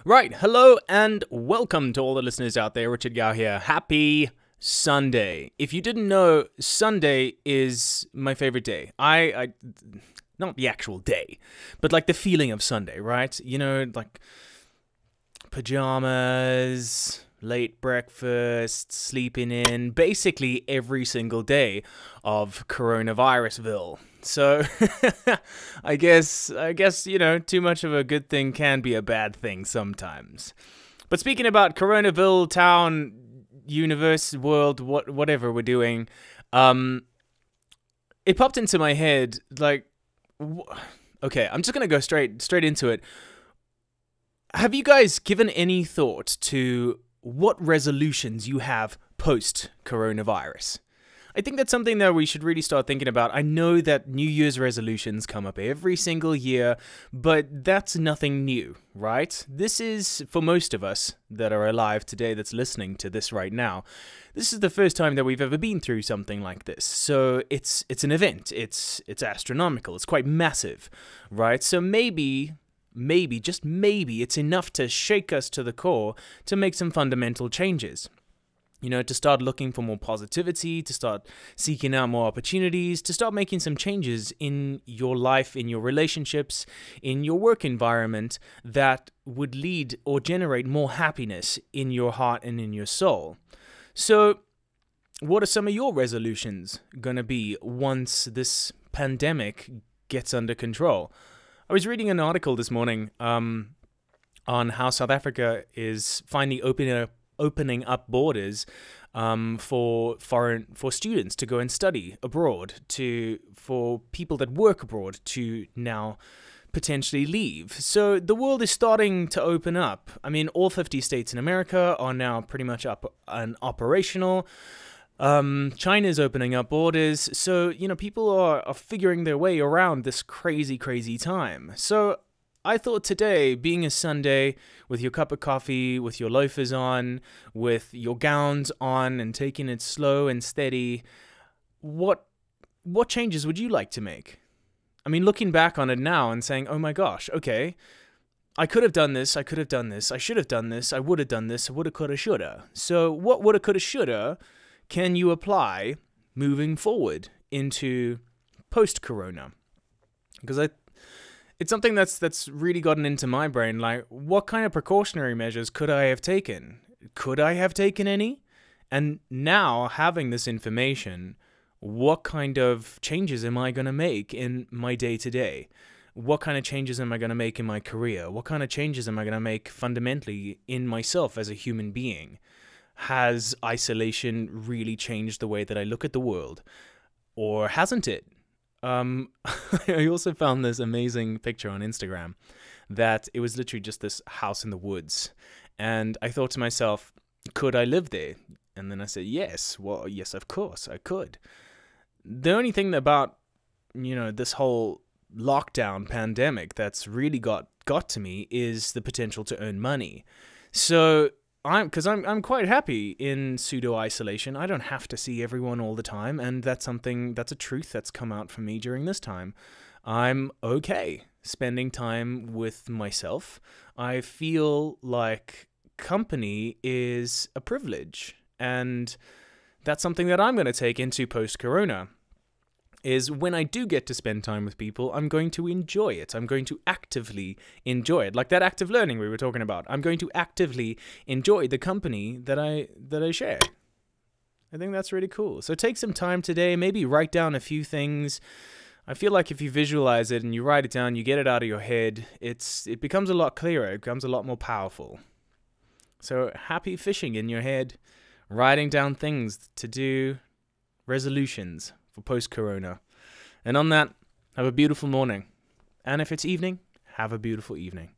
Right, hello and welcome to all the listeners out there. Richard Gao here. Happy Sunday. If you didn't know, Sunday is my favorite day. I not the actual day, but like the feeling of Sunday, right? You know, like pajamas, late breakfast, sleeping in, basically every single day of coronavirusville. So I guess you know, too much of a good thing can be a bad thing sometimes. But speaking about Coronaville, town, universe, world, whatever we're doing, it popped into my head like, okay, I'm just gonna go straight into it. Have you guys given any thought to what resolutions you have post-coronavirus? I think that's something that we should really start thinking about. I know that New Year's resolutions come up every single year, but that's nothing new, right? This is, for most of us that are alive today that's listening to this right now, this is the first time that we've ever been through something like this. So it's an event. It's astronomical. It's quite massive, right? So maybe, just maybe, it's enough to shake us to the core to make some fundamental changes. You know, to start looking for more positivity, to start seeking out more opportunities, to start making some changes in your life, in your relationships, in your work environment that would lead or generate more happiness in your heart and in your soul. So, what are some of your resolutions going to be once this pandemic gets under control? I was reading an article this morning on how South Africa is finally opening up borders for students to go and study abroad, for people that work abroad to now potentially leave. So the world is starting to open up. I mean, all 50 states in America are now pretty much up and operational. China's opening up borders. So, you know, people are figuring their way around this crazy time. So I thought today, being a Sunday, with your cup of coffee, with your loafers on, with your gowns on, and taking it slow and steady, what changes would you like to make? I mean, looking back on it now and saying, oh my gosh, okay, I could have done this, I should have done this, I would have done this, woulda, coulda, shoulda. So what woulda, coulda, shoulda can you apply moving forward into post-corona? Because it's something that's really gotten into my brain, like, what kind of precautionary measures could I have taken? Could I have taken any? And now, having this information, what kind of changes am I going to make in my day-to-day? What kind of changes am I going to make in my career? What kind of changes am I going to make fundamentally in myself as a human being? Has isolation really changed the way that I look at the world? Or hasn't it? I also found this amazing picture on Instagram that it was literally just this house in the woods. And I thought to myself, could I live there? And then I said, yes. Well, yes, of course I could. The only thing about, you know, this whole lockdown pandemic that's really got to me is the potential to earn money. So I'm quite happy in pseudo-isolation. I don't have to see everyone all the time, and that's a truth that's come out for me during this time. I'm okay spending time with myself. I feel like company is a privilege, and that's something that I'm going to take into post-corona. Is when I do get to spend time with people, I'm going to enjoy it. I'm going to actively enjoy it. Like that active learning we were talking about. I'm going to actively enjoy the company that I share. I think that's really cool. So take some time today, maybe write down a few things. I feel like if you visualize it and you write it down, you get it out of your head, it becomes a lot clearer. It becomes a lot more powerful. So happy fishing in your head, writing down things to do, resolutions for post-corona. And on that, have a beautiful morning. And if it's evening, have a beautiful evening.